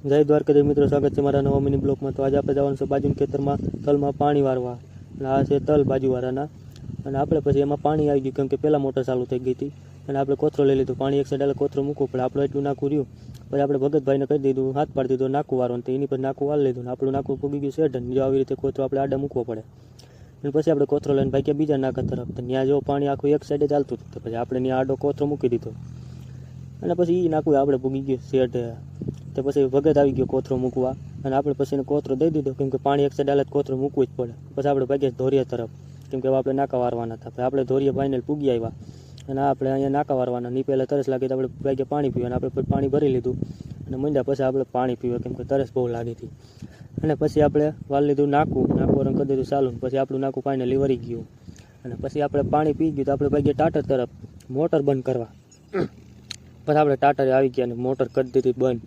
જય દ્વારકાધીશ મિત્રો, સ્વાગત છે મારા નવા મિની બ્લોકમાં। તો આજે આપણે જવાનું છે બાજુના ખેતરમાં તલમાં પાણી વારવા, અને આ છે તલ બાજુવાળાના। અને આપણે પછી એમાં પાણી આવી ગયું, કેમ કે પહેલાં મોટર ચાલુ થઈ ગઈ હતી અને આપણે કોથરો લઈ લીધું। પાણી એક સાઈડ કોથરો મૂકવું પડે, આપણે એટલું નાખવું રહ્યું। પછી આપણે ભગતભાઈને કહી દીધું, હાથ પાડી દીધો નાખું વારવાનું, તો એની પર નાખું વાળી લીધું ને આપણું નાખું પૂગી ગયું શેઢ। જો આવી રીતે કોથરો આપણે આડા મૂકવો પડે, અને પછી આપણે કોથરો લઈને ભાગ્યા બીજા નાકા તરફ, તો ત્યાં જો પાણી આખું એક સાઈડે ચાલતું હતું, તો પછી આપણે ત્યાં આડો કોથરો મૂકી દીધો, અને પછી એ નાખું આપણે પૂગી ગયું શેઢ। તો પછી ભગત આવી ગયો કોથરો મૂકવા, અને આપણે પછી એને કોથરો દઈ દીધો, કેમ કે પાણી એક સાઈડ હાલત કોથરો મૂકવું જ પડે। પછી આપણે ભાગ્યા ધોરિયા તરફ, કેમ કે આપણે નાકા વારવાના હતા। પછી આપણે ધોરિયા ફાઇનલ પૂગી આવ્યા, અને આપણે અહીંયા નાકા વારવાના ની પહેલાં તરસ લાગી તો આપણે ભાગ્યા પાણી પીવા, અને આપણે પછી પાણી ભરી લીધું અને મંડ્યા પછી આપણે પાણી પીવા, કેમ કે તરસ બહુ લાગી હતી। અને પછી આપણે વાળી લીધું નાકું રંગ કરી દીધું ચાલુ, પછી આપણું નાકું ફાઇનલી વળી ગયું, અને પછી આપણે પાણી પી ગયું તો આપણે ભાગ્યા ટાટર તરફ મોટર બંધ કરવા। પછી આપણે ટાટરે આવી ગયા અને મોટર કરી દીધી બંધ।